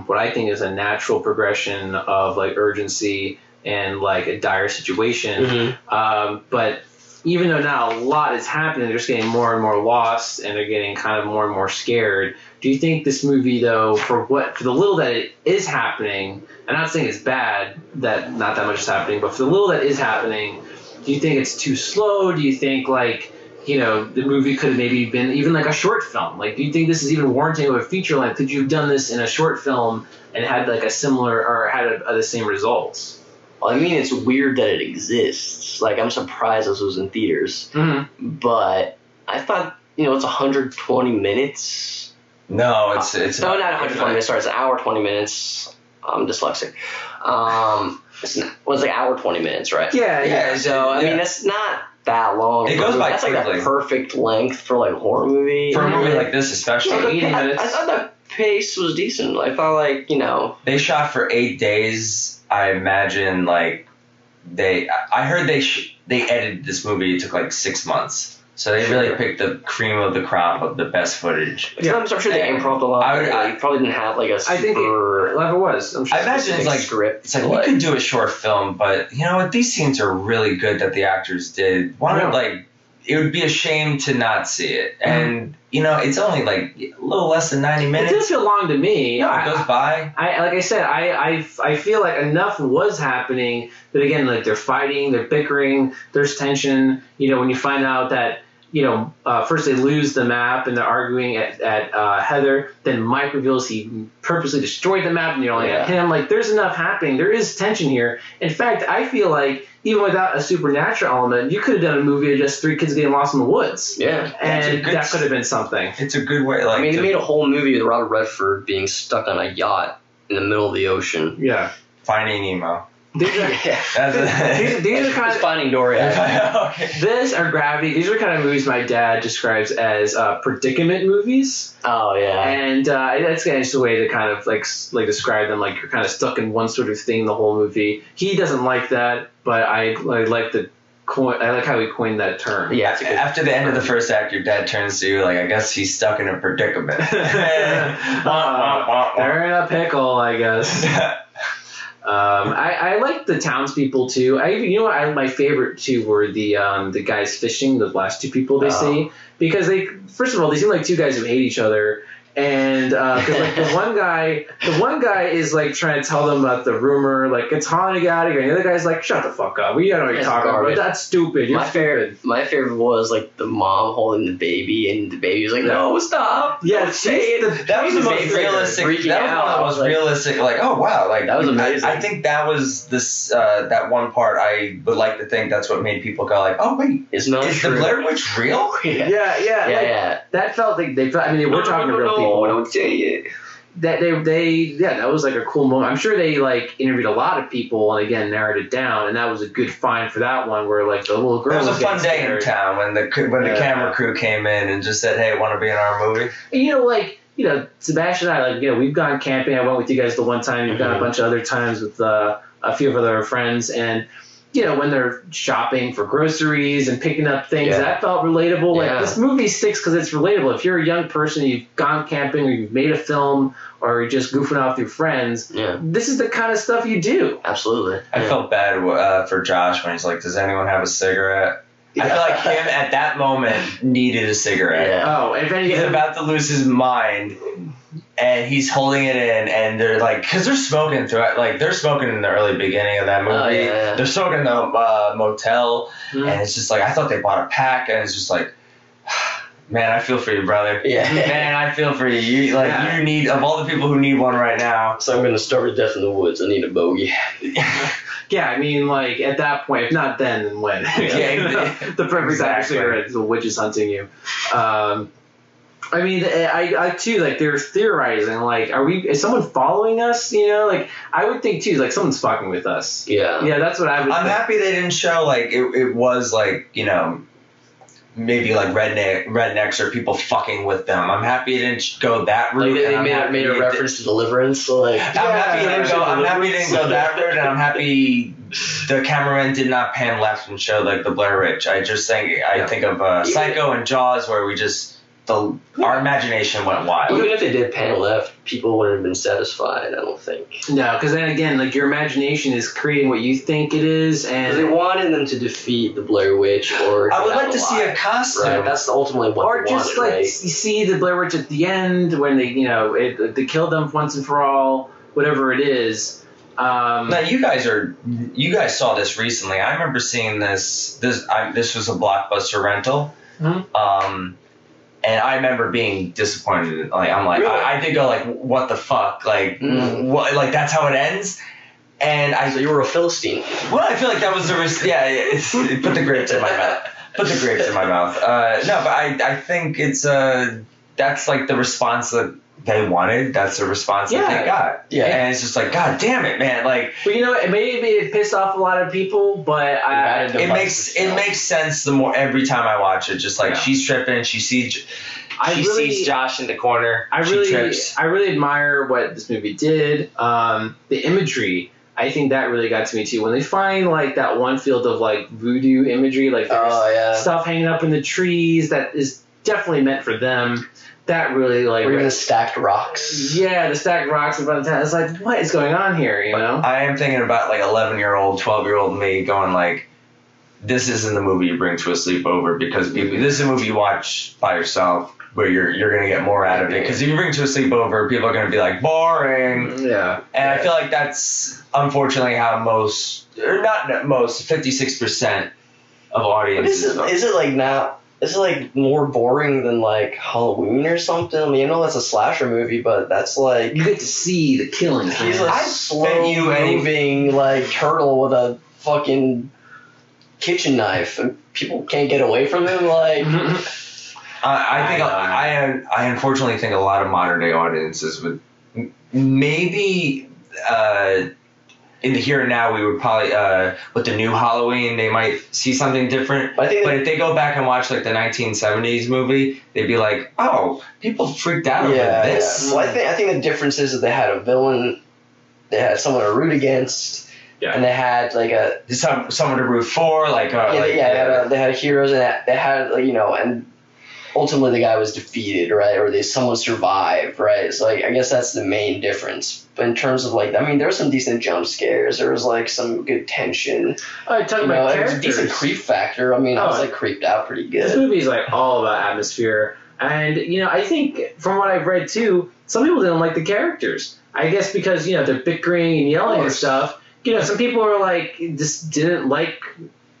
what I think is a natural progression of like urgency and like a dire situation. Mm-hmm. But even though now a lot is happening, they're just getting more and more lost, and they're getting kind of more and more scared. Do you think this movie, though, for the little that it is happening, I'm not saying it's bad that not that much is happening, but for the little that is happening, do you think it's too slow? Do you think, like, the movie could have maybe been even like a short film? Like, do you think this is even warranting of a feature length? Could you have done this in a short film and had like a similar or had the same results? Well, I mean, it's weird that it exists. Like, I'm surprised this was in theaters. Mm-hmm. But I thought, it's 120 minutes. No, it's no, not 120 minutes. Sorry, it's an hour 20 minutes. I'm dyslexic. It's like hour 20 minutes, right? Yeah. So I mean, that's not that long. It goes by That's quickly. like the perfect length for like a horror movie. For a movie like this, especially. 80 minutes. I thought the pace was decent. I thought like they shot for 8 days. I imagine like I heard they edited this movie. It took like 6 months. So they really picked the cream of the crop of the best footage. Yeah, I'm sure they improv a lot. I probably didn't have like a super. I think it was. I'm sure I imagine it's like script. It's like we could do a short film, but you know what? These scenes are really good that the actors did. It would be a shame to not see it. And it's only like a little less than 90 minutes. It didn't feel long to me. No, it goes by. Like I said, I feel like enough was happening that again, like they're fighting, they're bickering, there's tension. When you find out that. First they lose the map and they're arguing at Heather. Then Mike reveals he purposely destroyed the map and you're only at him. Like, there's enough happening. There is tension here. In fact, I feel like even without a supernatural element, you could have done a movie of just 3 kids getting lost in the woods. Yeah. And that could have been something. It's a good way. They made a whole movie with Robert Redford being stuck on a yacht in the middle of the ocean. Yeah. Finding Nemo. These are kind of Finding Dory. This or Gravity. These are kind of movies my dad describes as predicament movies. Oh yeah, and that's kind of just a way to kind of like describe them. Like you're kind of stuck in one sort of thing the whole movie. He doesn't like that, but I like how he coined that term. Yeah, after the end of the first act, your dad turns to you like, I guess he's stuck in a predicament. They're in a pickle, I guess. I like the townspeople too. My favorite too were the guys fishing, the last 2 people they see, because first of all, they seem like 2 guys who hate each other. And because like the one guy is like trying to tell them about the rumor, like it's haunted out of here. And the other guy's like, shut the fuck up. We don't know what you're talking about. That's stupid. You're stupid. My favorite was like the mom holding the baby, and the baby was like, no, stop. Yeah, don't say it. That was the most realistic. That was the most realistic. Like, oh wow, like that was amazing. I think that was this that one part. I would like to think that's what made people go like, oh wait, is the Blair Witch real? Yeah. That felt like they felt. I mean, they were talking to real people. Don't say it. That that was like a cool moment. I'm sure they like interviewed a lot of people and again narrowed it down, and that was a good find for that one where like the little girl. It was a fun day in town when the camera crew came in and just said, "Hey, want to be in our movie?" And Sebastian and I we've gone camping. I went with you guys the one time. You've gone a bunch of other times with a few of other friends and. When they're shopping for groceries and picking up things, that felt relatable. Like, this movie sticks because it's relatable. If you're a young person, you've gone camping or you've made a film or you're just goofing off with your friends, this is the kind of stuff you do. Absolutely. I felt bad for Josh when he's like, does anyone have a cigarette? I feel like him at that moment needed a cigarette. Yeah. Oh, and if anything, he's about to lose his mind. And he's holding it in, and they're like, because they're smoking throughout, like they're smoking in the early beginning of that movie. They're smoking in the motel, and it's just like I thought they bought a pack, and it's just like, man, I feel for you, brother. Yeah, man, I feel for you. You need of all the people who need one right now. So I'm gonna starve to death in the woods. I need a bogey. Yeah, I mean, like at that point, if not then, then when? The perfect time for cigarette, the witch is hunting you. I mean, I too, like, they're theorizing, like, is someone following us, I would think, too, like, someone's fucking with us. Yeah. Yeah, that's what I would think. Happy they didn't show, like, it was, like, maybe, like, rednecks or people fucking with them. I'm happy it didn't go that route. Like, they made a reference to Deliverance. Like, I'm happy it didn't go that route, and I'm happy the cameraman did not pan left and show, like, the Blair Witch. I think of Psycho and Jaws, where we just our imagination went wild. Even if they did panel F, people wouldn't have been satisfied, I don't think. No, because then again, like, your imagination is creating what you think it is, and they wanted them to defeat the Blair Witch, or I would like to see a costume. Right, that's ultimately what or they just wanted, like right? you see the Blair Witch at the end when they, they kill them once and for all, whatever it is. Now you guys saw this recently. I remember seeing this. This was a Blockbuster rental. Mm-hmm. And I remember being disappointed. Like I'm like, Really? I did go like, what the fuck? Like, what? Like that's how it ends? And So you were a Philistine. well, I feel like that was the put the grapes in my mouth. Put the grapes in my mouth. No, but I think it's that's like the response that they wanted. That's the response that they got. Yeah. And it's just like, God damn it, man. Like, Well, maybe it pissed off a lot of people, but it makes sense the more every time I watch it. Just like she's tripping, she sees Josh in the corner. She trips. I really admire what this movie did. The imagery, I think that really got to me too. When they find like that one field of like voodoo imagery, like there's stuff hanging up in the trees that is definitely meant for them. That really like. Or even the stacked rocks. Yeah, the stacked rocks in front of the town. It's like, what is going on here? You know. I am thinking about like 11-year-old, 12-year-old me going like, this isn't the movie you bring to a sleepover because this is a movie you watch by yourself where you're gonna get more out of it. Because if you bring it to a sleepover, people are gonna be like boring. Yeah. And I feel like that's unfortunately how 56% of audiences. Is it like now? Is it like more boring than like Halloween or something? I mean, that's a slasher movie, but that's like You get to see the killing. he's a slow moving like turtle with a fucking kitchen knife, and people can't get away from him. Like, I unfortunately think a lot of modern day audiences would maybe in the here and now we would probably with the new Halloween they might see something different. But if they go back and watch like the 1970s movie, they'd be like, oh, people freaked out over this. Yeah. Well, I think the difference is that they had a villain, they had someone to root against. Yeah. And they had like someone to root for, they had heroes, and they had and ultimately the guy was defeated, right? Or someone survived, right? So I guess that's the main difference. But in terms of there were some decent jump scares. There was some good tension. Talking about characters. It was a decent creep factor. I mean, I was creeped out pretty good. This movie is all about atmosphere, and I think from what I've read too, some people didn't like the characters. I guess because they're bickering and yelling and stuff. Some people are just didn't like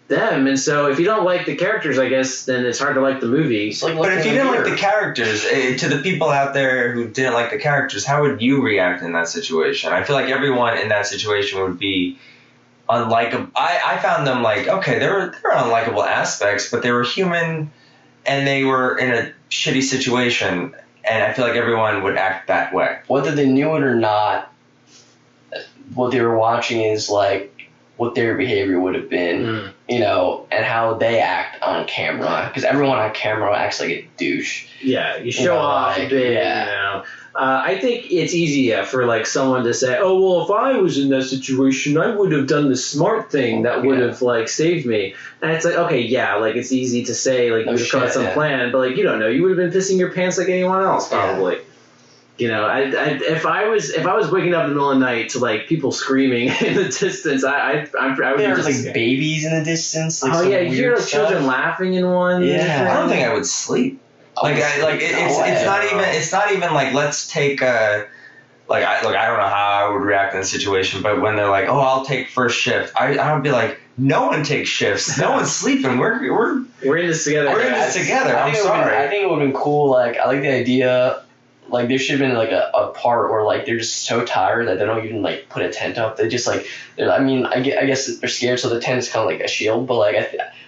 them, and so if you don't like the characters, I guess then it's hard to like the movie. But if you didn't like the characters, to the people out there who didn't like the characters, how would you react in that situation? I feel like everyone in that situation would be unlikable. I found them okay, there were unlikable aspects, but they were human and they were in a shitty situation, and I feel like everyone would act that way. Whether they knew it or not, what they were watching is what their behavior would have been, and how they act on camera. Because everyone on camera acts like a douche. Yeah, you show off a bit, I think it's easy for someone to say, oh, well, if I was in that situation, I would have done the smart thing that would have saved me. And it's okay, it's easy to say you would have come up with some plan, but you don't know. You would have been pissing your pants like anyone else, probably. Yeah. If I was waking up in the middle of the night to people screaming in the distance, I would. There was babies in the distance. You hear children laughing in one. Yeah, I don't think I would sleep. It's not even let's take a. I don't know how I would react in this situation, but when they're oh, I'll take first shift, I would be no one takes shifts, no one's sleeping. We're in this together. We're in this together. I think it would have been cool. I like the idea. There should have been a part where they're just so tired that they don't even put a tent up. They just I guess they're scared, so the tent is kind of like a shield. But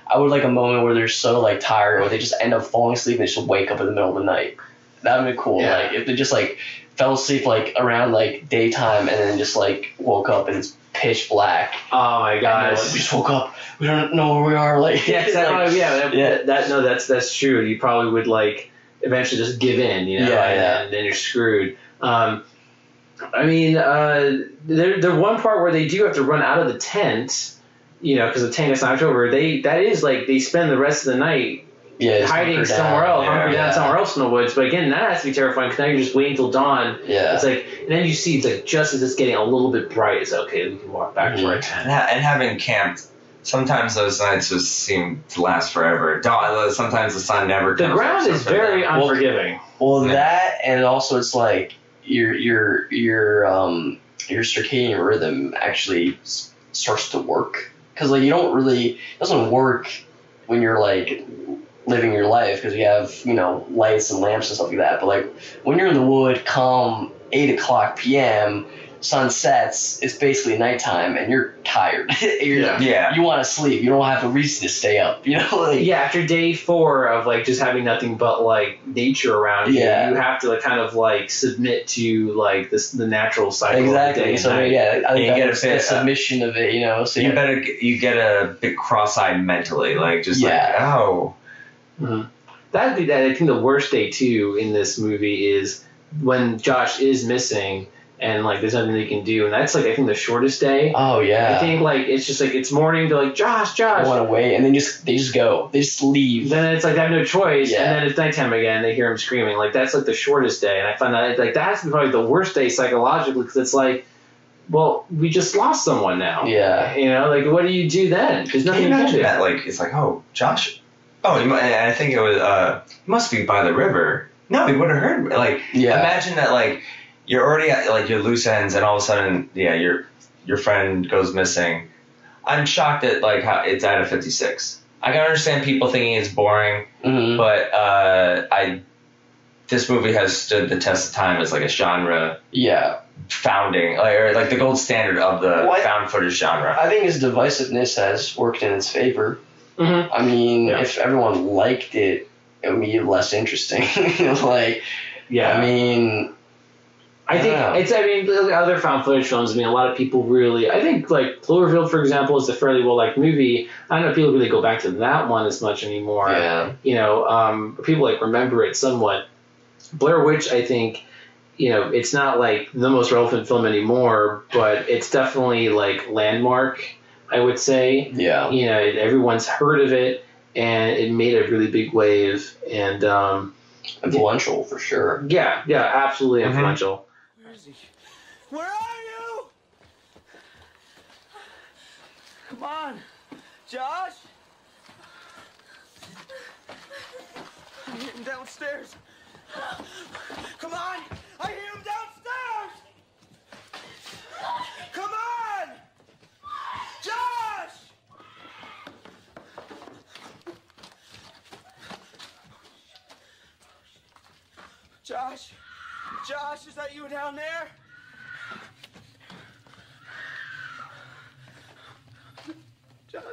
I would like a moment where they're so tired, or they just end up falling asleep and they just wake up in the middle of the night. That would be cool. Yeah. If they just fell asleep around daytime and then just woke up and it's pitch black. Oh my gosh! We just woke up. We don't know where we are. That's true. You probably would eventually just give in, and then you're screwed. The one part where they do have to run out of the tent, because the tent is in October, they spend the rest of the night hiding somewhere else, hunkering down somewhere else in the woods. But again, that has to be terrifying because now you're just waiting till dawn. Yeah. It's like, and then you see like just as it's getting a little bit bright, it's okay. We can walk back to our tent. And having camped, sometimes those nights just seem to last forever. Sometimes the sun never comes. The ground is very unforgiving. Well, that and also it's like your circadian rhythm actually starts to work because like it doesn't work when you're like living your life because you have lights and lamps and stuff like that. But like when you're in the wood, come 8:00 p.m. sun sets, it's basically nighttime and you're tired. You want to sleep. You don't have a reason to stay up. After day 4 of like just having nothing but like nature around you, you have to like kind of like submit to like the natural cycle. Exactly. Of the day and night. I think you get a submission of it. So you get a bit cross-eyed mentally, like just Mm-hmm. That'd be that. I think the worst day too in this movie is when Josh is missing. And like there's nothing they can do, and that's like I think the shortest day. Oh yeah. I think like it's just like it's morning. They're like Josh. They want to wait, and then they just go. They just leave. Then it's like they have no choice, and then it's nighttime again. They hear him screaming. Like that's like the shortest day, and I find that like that's probably the worst day psychologically because it's like, well, we just lost someone now. Yeah. Like what do you do then? There's nothing you can do. That like it's like Josh. And I think it was he must be by the river. No, he would have heard. Like imagine that like. You're already at like your loose ends, and all of a sudden, your friend goes missing. I'm shocked at like how it's at a 56. I can understand people thinking it's boring, but this movie has stood the test of time as like a genre. Founding or like the gold standard of the found footage genre. I think its divisiveness has worked in its favor. Mm-hmm. I mean, if everyone liked it, it would be less interesting. I mean. I think other found footage films. I mean, a lot of people really. I think like Cloverfield, for example, is a fairly well liked movie. I don't know if people really go back to that one as much anymore. Yeah. People like remember it somewhat. Blair Witch, I think, it's not like the most relevant film anymore, but it's definitely like landmark. I would say. Yeah. Everyone's heard of it, and it made a really big wave and. Influential for sure. Yeah, absolutely influential. Where is he? Where are you? Come on, Josh. I hear him downstairs. Come on, I hear him downstairs. Come on, Josh. Josh, is that you down there? Josh.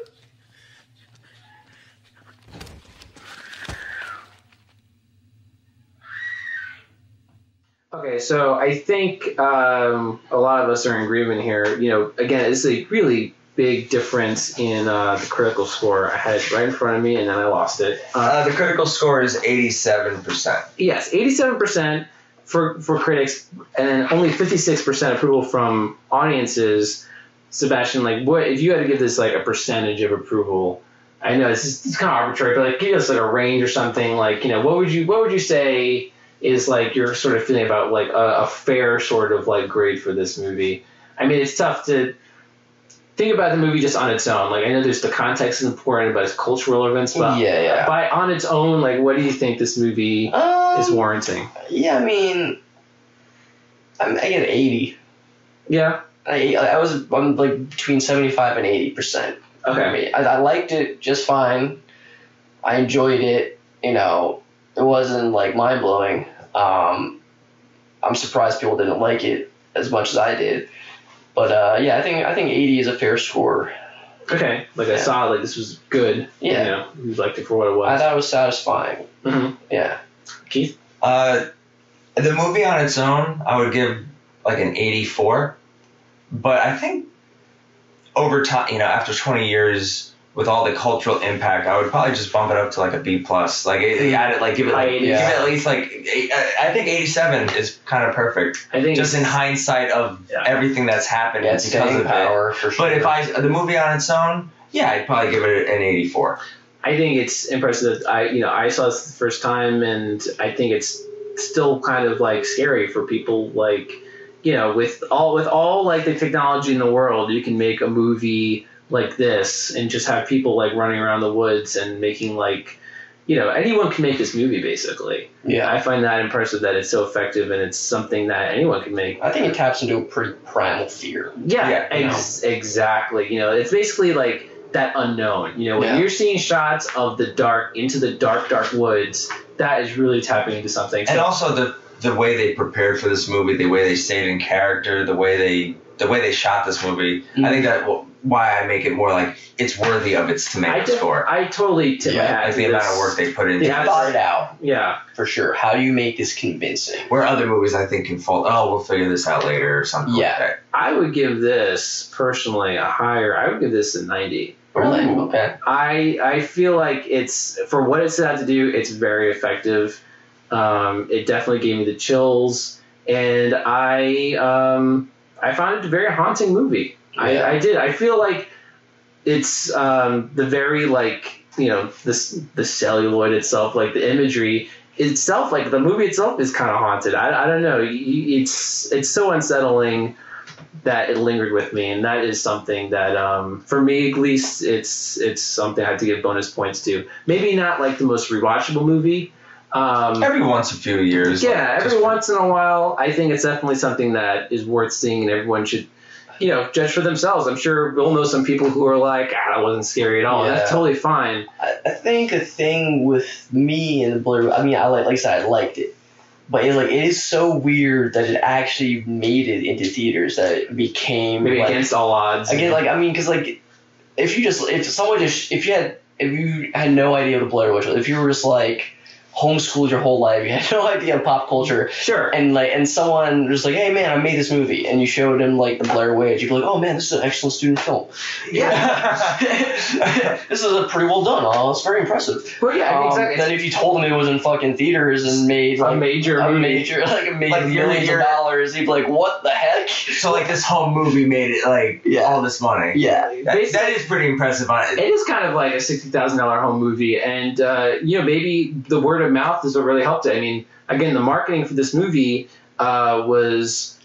Okay, so I think a lot of us are in agreement here. Again, it's a really big difference in the critical score. I had it right in front of me, and then I lost it. The critical score is 87%. Yes, 87% for critics, and only 56% approval from audiences. Sebastian, like, what if you had to give this like a percentage of approval? I know it's kind of arbitrary, but like, give us like a range or something. Like, what would you say is like your sort of feeling about like a fair sort of like grade for this movie? I mean, it's tough to think about the movie just on its own. Like, I know there's the context is important, but its cultural relevance. But on its own, like, what do you think this movie is warranting? Yeah, I mean, I get 80. Yeah. I'm like between 75 and 80%. Okay. I mean, I liked it just fine. I enjoyed it. It wasn't like mind blowing. I'm surprised people didn't like it as much as I did. But I think 80 is a fair score. Okay, like I saw, like this was good. Yeah, you liked it for what it was. I thought it was satisfying. Mm-hmm. Yeah, Keith. The movie on its own, I would give like an 84. But I think over time, after 20 years with all the cultural impact, I would probably just bump it up to like a B+. Like add it, like give it at least like I think 87 is kind of perfect. I think just in hindsight of everything that's happened because of power it. for sure. But if the movie on its own, I'd probably give it an 84. I think it's impressive that I saw this the first time, and I think it's still kind of like scary for people like, with all like the technology in the world, you can make a movie like this and just have people like running around the woods and making like, anyone can make this movie basically. Yeah. I find that impressive that it's so effective and it's something that anyone can make. I think it taps into a pretty primal fear. Exactly. It's basically like that unknown. When you're seeing shots of the dark dark woods, that is really tapping into something. And also the way they prepared for this movie, the way they stayed in character, the way they shot this movie. Mm-hmm. I think that why I make it more like it's worthy of its tomato score. I totally tip my hat like to the this. amount of work they put into They thought it out. Yeah. For sure. How do you make this convincing? Where other movies I think can fall, we'll figure this out later or something like that. I would give this, personally, I would give this a 90. Really? Okay. I feel like it's, for what it set out to do, it's very effective. It definitely gave me the chills, and I found it a very haunting movie. Yeah. I did. I feel like it's the very like the celluloid itself, like the imagery itself, like the movie itself is kind of haunted. I don't know. It's so unsettling that it lingered with me, and that is something that for me at least it's something I have to give bonus points to. Maybe not like the most rewatchable movie. Every once a few years. Yeah, every once in a while. I think it's definitely something that is worth seeing, and everyone should, judge for themselves. I'm sure we'll know some people who are like, that wasn't scary at all. Yeah. That's totally fine. I think the thing with me and the Blair, I mean, like I said, I liked it. But it is so weird that it actually made it into theaters, that it became maybe like, against all odds. Again, because if you had no idea what a Blair Witch was, if you were just like homeschooled your whole life, you had no idea of pop culture, sure, and someone was like, hey man, I made this movie, and you showed him like the Blair Witch, you'd be like, oh man, this is an excellent student film. Yeah. This is a pretty well done. Oh, it's very impressive. Well, yeah, exactly. Then if you told him it was in fucking theaters and made like, a major millions of dollars, he'd be like, what the heck? So like this whole movie made it all this money. Yeah. That is pretty impressive. It is kind of like a $60,000 home movie, and maybe the word of mouth is what really helped it. I mean, again, the marketing for this movie was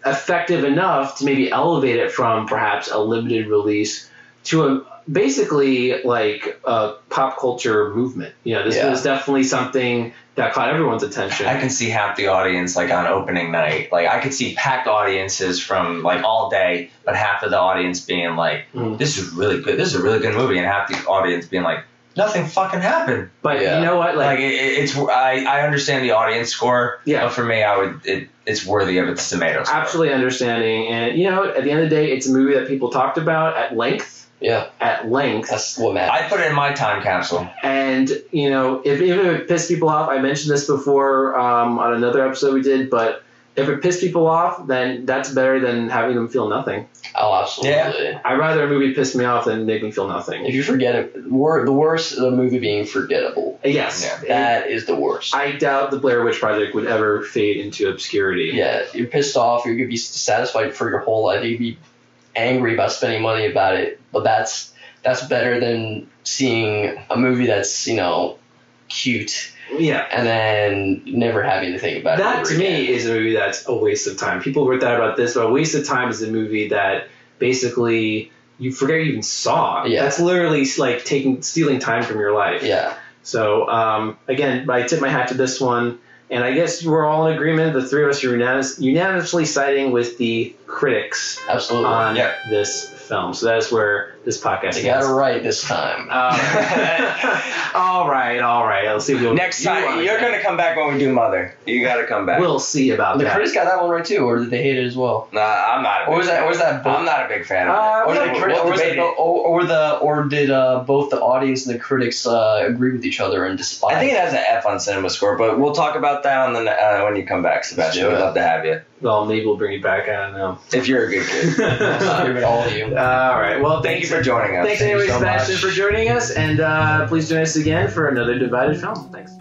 effective enough to maybe elevate it from perhaps a limited release to basically like a pop culture movement. This was definitely something that caught everyone's attention. I can see half the audience like on opening night. Like I could see packed audiences from like all day, but half of the audience being like, this is really good. This is a really good movie. And half the audience being like, nothing fucking happened. But you know what? Like I understand the audience score. Yeah. But for me, it's worthy of its tomato score. Absolutely understanding. And at the end of the day, it's a movie that people talked about at length. Yeah. At length. That's what matters. I put it in my time capsule. And, if it pissed people off, I mentioned this before on another episode we did, but if it pissed people off, then that's better than having them feel nothing. Oh, absolutely. Yeah. I'd rather a movie piss me off than make me feel nothing. If you forget it, the worst, the movie being forgettable. Yes. Yeah, that is the worst. I doubt the Blair Witch Project would ever fade into obscurity. Yeah, you're pissed off, you're going to be satisfied for your whole life, you'd be angry about spending money about it, but that's better than seeing a movie that's, cute. Yeah. And then never having to think about it. That to me is a movie that's a waste of time. People wrote that about this, but a waste of time is a movie that basically you forget you even saw. Yeah. That's literally like stealing time from your life. Yeah. So again, I tip my hat to this one, and I guess we're all in agreement. The three of us are unanimously siding with the critics. Absolutely. On this film. So that is where this podcast is. You got it right this time. All right. Let's see if we'll next time. You're going to come back when we do Mother. You got to come back. We'll see about that. The critics got that one right too, or did they hate it as well? Nah, I'm not. Or was that? I'm not a big fan of it. Or did both the audience and the critics agree with each other and despise? I think it has an F on Cinema Score, but we'll talk about that on when you come back, Sebastian. We'd love to have you. Well, maybe we'll bring you back. I don't know. If you're a good kid. All of you. All right. Well, thank you for joining us. Thanks anyway, Sebastian, for joining us, and please join us again for another Divided Film. Thanks.